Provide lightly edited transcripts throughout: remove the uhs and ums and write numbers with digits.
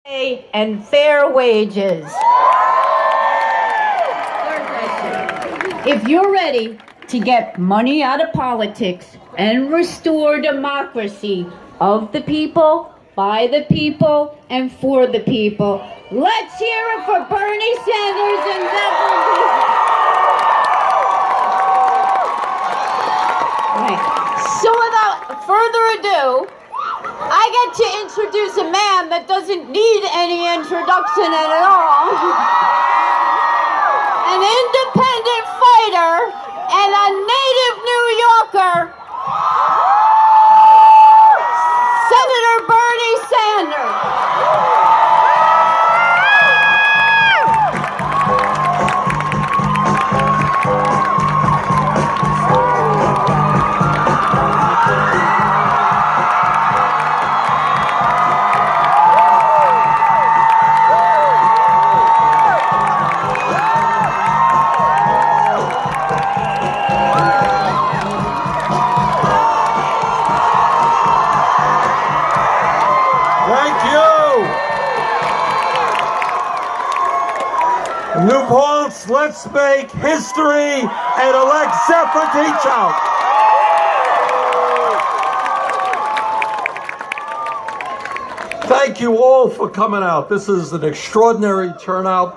and fair wages. If you're ready to get money out of politics and restore democracy of the people, by the people, and for the people, let's hear it for Bernie Sanders and Zephyr Teachout. Right. So without further ado, I get to introduce a man that doesn't need any introduction at all. An independent fighter and a native New Yorker, Senator Bernie Sanders. New Paltz, let's make history and elect Zephyr Teachout. Thank you all for coming out. This is an extraordinary turnout.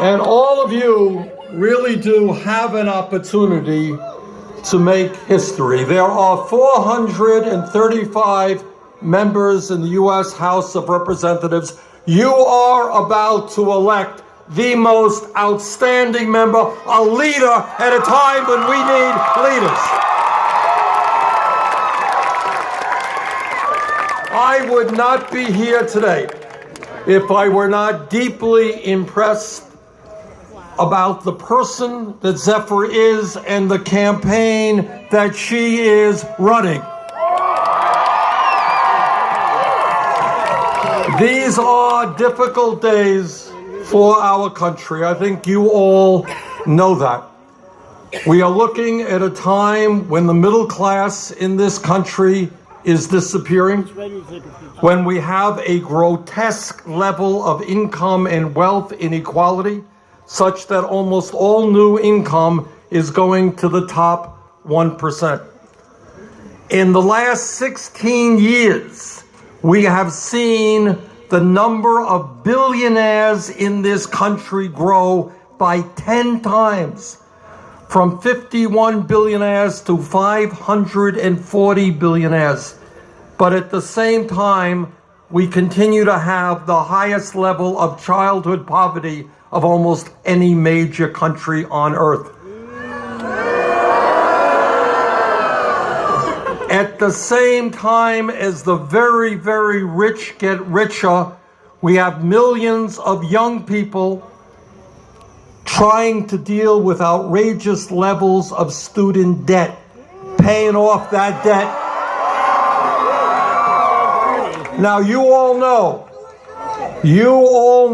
And all of you really do have an opportunity to make history. There are 435 members in the U.S. House of Representatives. You are about to elect the most outstanding member, a leader at a time when we need leaders. I would not be here today if I were not deeply impressed about the person that Zephyr is and the campaign that she is running. These are difficult days for our country. I think you all know that. We are looking at a time when the middle class in this country is disappearing, when we have a grotesque level of income and wealth inequality, such that almost all new income is going to the top 1%. In the last 16 years, we have seen the number of billionaires in this country grow by 10 times, from 51 billionaires to 540 billionaires. But at the same time, we continue to have the highest level of childhood poverty of almost any major country on earth. At the same time as the very, very rich get richer, we have millions of young people trying to deal with outrageous levels of student debt, paying off that debt. Now, you all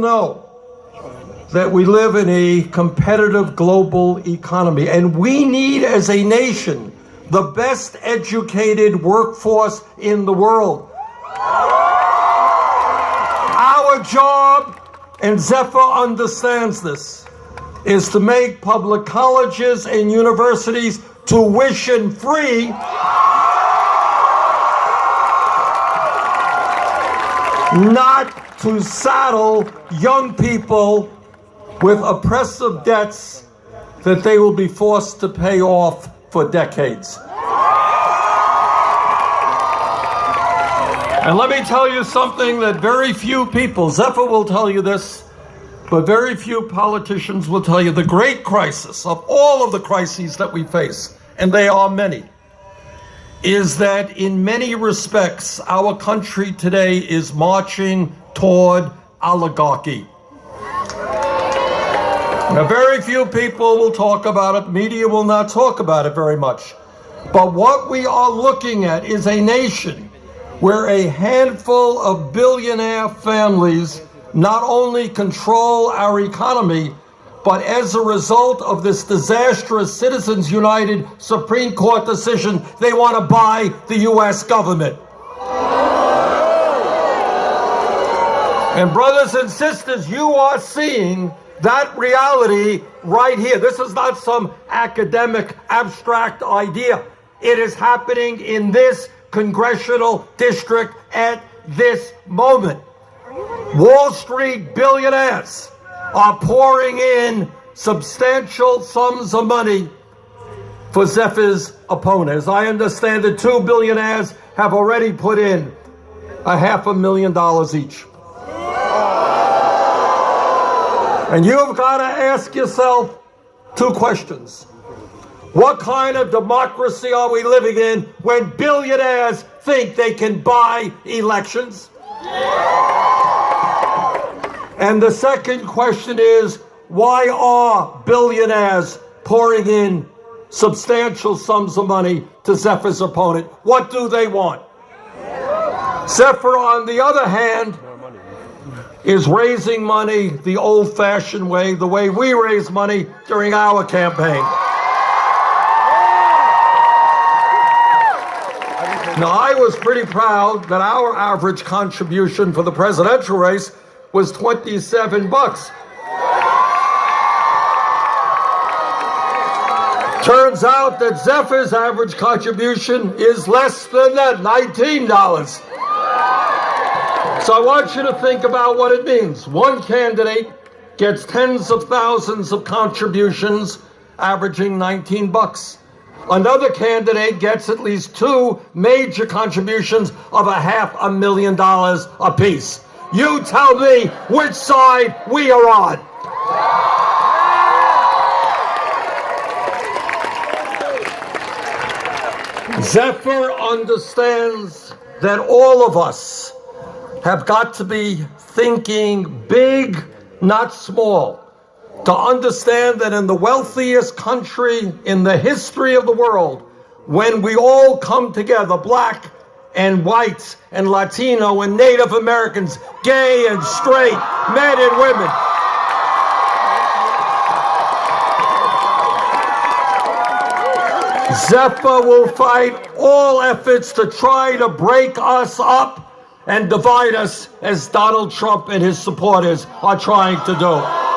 know that we live in a competitive global economy, and we need, as a nation, the best educated workforce in the world. Our job, and Zephyr understands this, is to make public colleges and universities tuition free, not to saddle young people with oppressive debts that they will be forced to pay off for decades. And let me tell you something that very few people, Zephyr will tell you this, but very few politicians will tell you. The great crisis of all of the crises that we face, and they are many, is that in many respects, our country today is marching toward oligarchy. Now, very few people will talk about it. Media will not talk about it very much. But what we are looking at is a nation where a handful of billionaire families not only control our economy, But as a result of this disastrous Citizens United Supreme Court decision, they want to buy the U.S. government. And brothers and sisters, you are seeing that reality right here. This is not some academic, abstract idea. It is happening in this congressional district at this moment. Wall Street billionaires are pouring in substantial sums of money for Zephyr's opponent. As I understand it, 2 billionaires have already put in $500,000 each. And you've got to ask yourself 2 questions. What kind of democracy are we living in when billionaires think they can buy elections? And the second question is, why are billionaires pouring in substantial sums of money to Zephyr's opponent? What do they want? Zephyr, on the other hand, is raising money the old-fashioned way, the way we raise money during our campaign. Now, I was pretty proud that our average contribution for the presidential race was $27. Turns out that Zephyr's average contribution is less than that, $19. So I want you to think about what it means. One candidate gets tens of thousands of contributions, averaging $19. Another candidate gets at least 2 major contributions of $500,000 apiece. You tell me which side we are on. Zephyr understands that all of us have got to be thinking big, not small, to understand that in the wealthiest country in the history of the world, when we all come together, black and white and Latino and Native Americans, gay and straight, men and women, Zephyr will fight all efforts to try to break us up and divide us as Donald Trump and his supporters are trying to do.